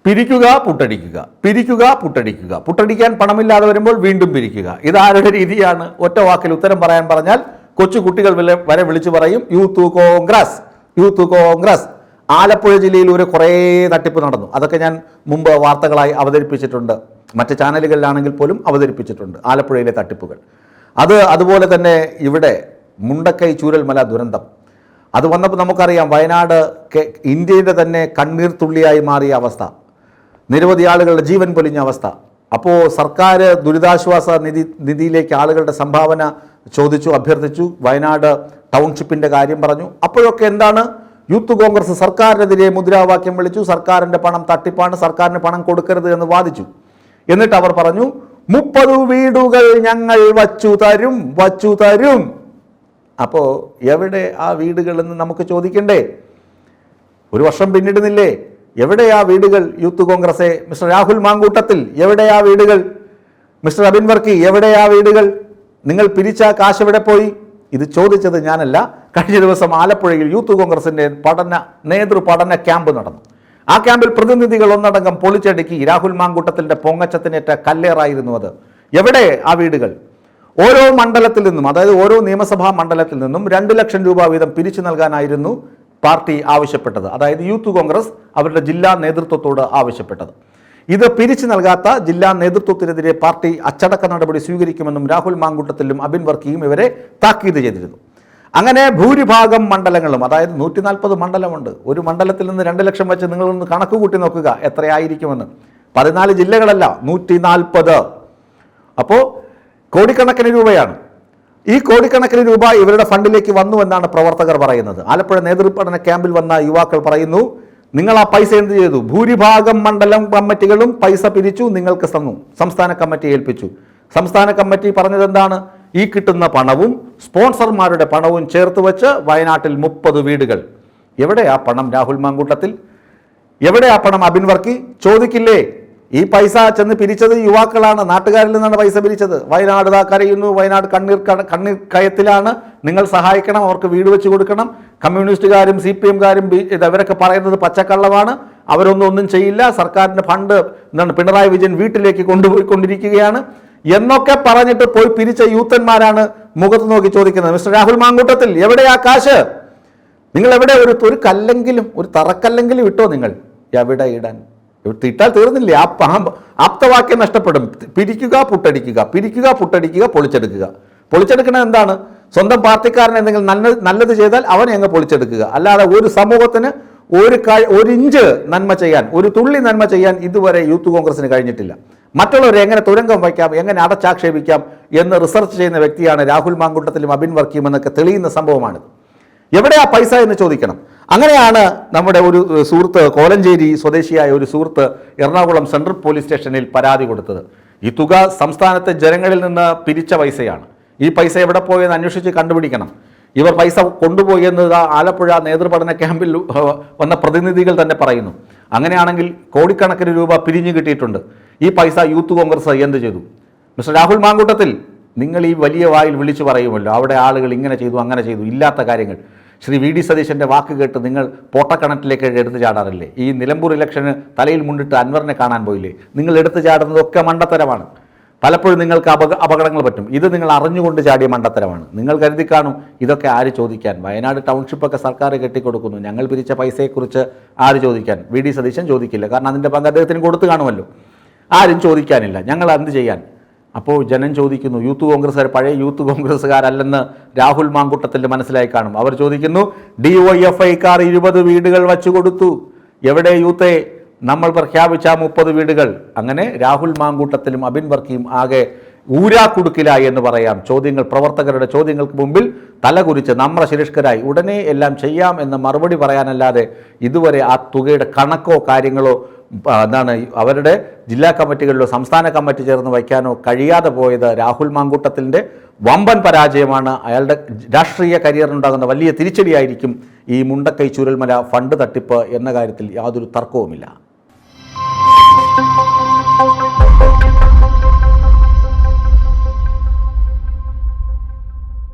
പിരിക്കുക പുട്ടടിക്കുക, പിരിക്കുക പുട്ടടിക്കുക, പുട്ടടിക്കാൻ പണമില്ലാതെ വരുമ്പോൾ വീണ്ടും പിരിക്കുക. ഇതാരുടെ രീതിയാണ്? ഒറ്റ വാക്കിൽ ഉത്തരം പറയാൻ പറഞ്ഞാൽ കൊച്ചു കുട്ടികൾ വരെ വിളിച്ചു പറയും യൂത്ത് കോൺഗ്രസ്, യൂത്ത് കോൺഗ്രസ്. ആലപ്പുഴ ജില്ലയിൽ ഒരു കുറേ തട്ടിപ്പ് നടന്നു. അതൊക്കെ ഞാൻ മുമ്പ് വാർത്തകളായി അവതരിപ്പിച്ചിട്ടുണ്ട്, മറ്റ് ചാനലുകളിലാണെങ്കിൽ പോലും അവതരിപ്പിച്ചിട്ടുണ്ട് ആലപ്പുഴയിലെ തട്ടിപ്പുകൾ. അതുപോലെ തന്നെ ഇവിടെ മുണ്ടക്കൈ ചൂരൽമല ദുരന്തം അത് വന്നപ്പോൾ നമുക്കറിയാം, വയനാട് ഇന്ത്യയുടെ തന്നെ കണ്ണീർ തുള്ളിയായി മാറിയ അവസ്ഥ, നിരവധി ആളുകളുടെ ജീവൻ പൊലിഞ്ഞ അവസ്ഥ. അപ്പോൾ സർക്കാർ ദുരിതാശ്വാസ നിധിയിലേക്ക് ആളുകളുടെ സംഭാവന ചോദിച്ചു, അഭ്യർത്ഥിച്ചു. വയനാട് ടൗൺഷിപ്പിൻ്റെ കാര്യം പറഞ്ഞു. അപ്പോഴൊക്കെ എന്താണ്? യൂത്ത് കോൺഗ്രസ് സർക്കാരിനെതിരെ മുദ്രാവാക്യം വിളിച്ചു. സർക്കാരിൻ്റെ പണം തട്ടിപ്പാണ്, സർക്കാരിന് പണം കൊടുക്കരുത് എന്ന് വാദിച്ചു. എന്നിട്ട് അവർ പറഞ്ഞു 30 വീടുകൾ ഞങ്ങൾ വച്ചു തരും. അപ്പോൾ എവിടെ ആ വീടുകളെന്ന് നമുക്ക് ചോദിക്കണ്ടേ? ഒരു വർഷം പിന്നിടുന്നില്ലേ? എവിടെയാ വീടുകൾ? യൂത്ത് കോൺഗ്രസെ, മിസ്റ്റർ രാഹുൽ മാങ്കൂട്ടത്തിൽ എവിടെയാ വീടുകൾ? മിസ്റ്റർ അബിൻ വർക്കി എവിടെയാ വീടുകൾ? നിങ്ങൾ പിരിച്ച കാശ് എവിടെ പോയി? ഇത് ചോദിച്ചത് ഞാനല്ല. കഴിഞ്ഞ ദിവസം ആലപ്പുഴയിൽ യൂത്ത് കോൺഗ്രസിൻ്റെ നേതൃപഠന ക്യാമ്പ് നടന്നു. ആ ക്യാമ്പിൽ പ്രതിനിധികൾ ഒന്നടങ്കം പൊളിച്ചടുക്കി. രാഹുൽ മാങ്കൂട്ടത്തിൻ്റെ പൊങ്ങച്ചത്തിനേറ്റ കല്ലേറായിരുന്നു അത്. എവിടെ ആ വീടുകൾ? ഓരോ മണ്ഡലത്തിൽ നിന്നും, അതായത് ഓരോ നിയമസഭാ മണ്ഡലത്തിൽ നിന്നും 2 ലക്ഷം രൂപ വീതം പിരിച്ചു നൽകാനായിരുന്നു പാർട്ടി ആവശ്യപ്പെട്ടത്. അതായത് യൂത്ത് കോൺഗ്രസ് അവരുടെ ജില്ലാ നേതൃത്വത്തോട് ആവശ്യപ്പെട്ടത്. ഇത് പിരിച്ചു നൽകാത്ത ജില്ലാ നേതൃത്വത്തിനെതിരെ പാർട്ടി അച്ചടക്ക നടപടി സ്വീകരിക്കുമെന്നും രാഹുൽ മാങ്കൂട്ടത്തിലും അബിൻ വർക്കിയും ഇവരെ താക്കീത് ചെയ്തിരുന്നു. അങ്ങനെ ഭൂരിഭാഗം മണ്ഡലങ്ങളും, അതായത് 140 മണ്ഡലമുണ്ട്. ഒരു മണ്ഡലത്തിൽ നിന്ന് 2 ലക്ഷം വെച്ച് നിങ്ങളൊന്ന് കണക്ക് കൂട്ടി നോക്കുക എത്രയായിരിക്കുമെന്ന്. 14 ജില്ലകളല്ല, 140. അപ്പോൾ കോടിക്കണക്കിന് രൂപയാണ്. ഈ കോടിക്കണക്കിന് രൂപ ഇവരുടെ ഫണ്ടിലേക്ക് വന്നു എന്നാണ് പ്രവർത്തകർ പറയുന്നത്. ആലപ്പുഴ നേതൃപഠന ക്യാമ്പിൽ വന്ന യുവാക്കൾ പറയുന്നു, നിങ്ങൾ ആ പൈസ എന്ത് ചെയ്തു? ഭൂരിഭാഗം മണ്ഡലം കമ്മിറ്റികളും പൈസ പിരിച്ചു, നിങ്ങൾക്ക് തന്നു, സംസ്ഥാന കമ്മിറ്റി ഏൽപ്പിച്ചു. സംസ്ഥാന കമ്മിറ്റി പറഞ്ഞത് എന്താണ്? ഈ കിട്ടുന്ന പണവും സ്പോൺസർമാരുടെ പണവും ചേർത്ത് വെച്ച് വയനാട്ടിൽ 30 വീടുകൾ. എവിടെ ആ പണം രാഹുൽ മാങ്കൂട്ടത്തിൽ? എവിടെ ആ പണം അബിൻ വർക്കി? ചോദിക്കില്ലേ? ഈ പൈസ ചെന്ന് പിരിച്ചത് യുവാക്കളാണ്, നാട്ടുകാരിൽ നിന്നാണ് പൈസ പിരിച്ചത്. വയനാട് കരയുന്നു, വയനാട് കണ്ണീർ കയത്തിലാണ്, നിങ്ങൾ സഹായിക്കണം, അവർക്ക് വീട് വെച്ച് കൊടുക്കണം. കമ്മ്യൂണിസ്റ്റുകാരും CPM-കാരും ഇവരൊക്കെ പറയുന്നത് പച്ചക്കള്ളമാണ്, അവരൊന്നും ചെയ്യില്ല, സർക്കാരിൻ്റെ ഫണ്ട് പിണറായി വിജയൻ വീട്ടിലേക്ക് കൊണ്ടുപോയിക്കൊണ്ടിരിക്കുകയാണ് എന്നൊക്കെ പറഞ്ഞിട്ട് പോയി പിരിച്ച യൂത്തന്മാരാണ് മുഖത്ത് നോക്കി ചോദിക്കുന്നത്, മിസ്റ്റർ രാഹുൽ മാങ്കൂട്ടത്തിൽ എവിടെയാ കാശ്? നിങ്ങൾ എവിടെ? ഒരു കല്ലെങ്കിലും, ഒരു തറക്കല്ലെങ്കിലും ഇട്ടോ നിങ്ങൾ? എവിടെ ഇടാൻ? ഇട്ടാൽ തീർന്നില്ലേ? ആപ്തവാക്യം നഷ്ടപ്പെടും. പിരിക്കുക പുട്ടടിക്കുക, പിരിക്കുക പുട്ടടിക്കുക, പൊളിച്ചെടുക്കുക. പൊളിച്ചെടുക്കുന്നത് എന്താണ്? സ്വന്തം പാർട്ടിക്കാരൻ എന്തെങ്കിലും നല്ലത് ചെയ്താൽ അവനെ അങ്ങ് പൊളിച്ചെടുക്കുക. അല്ലാതെ ഒരു സമൂഹത്തിന് ഒരു ഇഞ്ച് നന്മ ചെയ്യാൻ, ഒരു തുള്ളി നന്മ ചെയ്യാൻ ഇതുവരെ യൂത്ത് കോൺഗ്രസിന് കഴിഞ്ഞിട്ടില്ല. മറ്റുള്ളവരെ എങ്ങനെ തുരങ്കം വയ്ക്കാം, എങ്ങനെ അടച്ചാക്ഷേപിക്കാം എന്ന് റിസർച്ച് ചെയ്യുന്ന വ്യക്തിയാണ് രാഹുൽ മാങ്കൂട്ടത്തിലും അബിൻ വർക്കിയും എന്നൊക്കെ തെളിയുന്ന സംഭവമാണിത്. എവിടെയാ പൈസ എന്ന് ചോദിക്കണം. അങ്ങനെയാണ് നമ്മുടെ ഒരു സുഹൃത്ത്, കോലഞ്ചേരി സ്വദേശിയായ ഒരു സുഹൃത്ത് എറണാകുളം സെൻട്രൽ പോലീസ് സ്റ്റേഷനിൽ പരാതി കൊടുത്തത്. ഈ തുക സംസ്ഥാനത്തെ ജനങ്ങളിൽ നിന്ന് പിരിച്ച പൈസയാണ്. ഈ പൈസ എവിടെ പോയെന്ന് അന്വേഷിച്ച് കണ്ടുപിടിക്കണം. ഇവർ പൈസ കൊണ്ടുപോയി എന്ന് ആലപ്പുഴ നേതൃപഠന ക്യാമ്പിൽ വന്ന പ്രതിനിധികൾ തന്നെ പറയുന്നു. അങ്ങനെയാണെങ്കിൽ കോടിക്കണക്കിന് രൂപ പിരിഞ്ഞു കിട്ടിയിട്ടുണ്ട്. ഈ പൈസ യൂത്ത് കോൺഗ്രസ് എന്ത് ചെയ്തു? മിസ്റ്റർ രാഹുൽ മാങ്കൂട്ടത്തിൽ, നിങ്ങൾ ഈ വലിയ വായിൽ വിളിച്ചു പറയുമല്ലോ, അവിടെ ആളുകൾ ഇങ്ങനെ ചെയ്തു അങ്ങനെ ചെയ്തു, ഇല്ലാത്ത കാര്യങ്ങൾ. ശ്രീ VD സതീശൻ്റെ വാക്ക് കേട്ട് നിങ്ങൾ പോട്ടക്കണറ്റിലേക്ക് എടുത്തു ചാടാറില്ലേ? ഈ നിലമ്പൂർ ഇലക്ഷന് തലയിൽ മുണ്ടിട്ട് അൻവറിനെ കാണാൻ പോയില്ലേ? നിങ്ങൾ എടുത്തു ചാടുന്നതൊക്കെ മണ്ടത്തരമാണ്. പലപ്പോഴും നിങ്ങൾക്ക് അപകടങ്ങൾ പറ്റും. ഇത് നിങ്ങൾ അറിഞ്ഞുകൊണ്ട് ചാടിയ മണ്ടത്തരമാണ്. നിങ്ങൾ കരുതി കാണും ഇതൊക്കെ ആര് ചോദിക്കാൻ? വയനാട് ടൗൺഷിപ്പൊക്കെ സർക്കാർ കെട്ടിക്കൊടുക്കുന്നു, ഞങ്ങൾ പിരിച്ച പൈസയെക്കുറിച്ച് ആര് ചോദിക്കാൻ? VD സതീശൻ ചോദിക്കില്ല, കാരണം അതിൻ്റെ പങ്ക് അദ്ദേഹത്തിന് കൊടുത്തു കാണുമല്ലോ. ആരും ചോദിക്കാനില്ല, ഞങ്ങൾ എന്ത് ചെയ്യാൻ? അപ്പോൾ ജനം ചോദിക്കുന്നു, യൂത്ത് കോൺഗ്രസ്സുകാർ പഴയ യൂത്ത് കോൺഗ്രസ്സുകാരല്ലെന്ന് രാഹുൽ മാങ്കൂട്ടത്തിൻ്റെ മനസ്സിലായി കാണും. അവർ ചോദിക്കുന്നു, DYFIക്കാർ 20 വീടുകൾ വച്ചു കൊടുത്തു, എവിടെ യൂത്തേ? നമ്മൾ പ്രഖ്യാപിച്ച 30 വീടുകൾ. അങ്ങനെ രാഹുൽ മാങ്കൂട്ടത്തിലും അബിൻ വർക്കിയും ആകെ ഊരാക്കുടുക്കിലായി എന്ന് പറയാം. പ്രവർത്തകരുടെ ചോദ്യങ്ങൾക്ക് മുമ്പിൽ തലകുരിച്ച് നമ്രശിരഷ്കരായി ഉടനെ എല്ലാം ചെയ്യാം എന്ന് മറുപടി പറയാനല്ലാതെ ഇതുവരെ ആ തുകയുടെ കണക്കോ കാര്യങ്ങളോ അവരുടെ ജില്ലാ കമ്മിറ്റികളിലോ സംസ്ഥാന കമ്മിറ്റി ചേർന്ന് വയ്ക്കാനോ കഴിയാതെ പോയത് രാഹുൽ മാങ്കൂട്ടത്തിൻ്റെ വമ്പൻ പരാജയമാണ്. അയാളുടെ രാഷ്ട്രീയ കരിയറിനുണ്ടാകുന്ന വലിയ തിരിച്ചടിയായിരിക്കും ഈ മുണ്ടക്കൈ ചൂരൽമല ഫണ്ട് തട്ടിപ്പ് എന്ന കാര്യത്തിൽ യാതൊരു തർക്കവുമില്ല.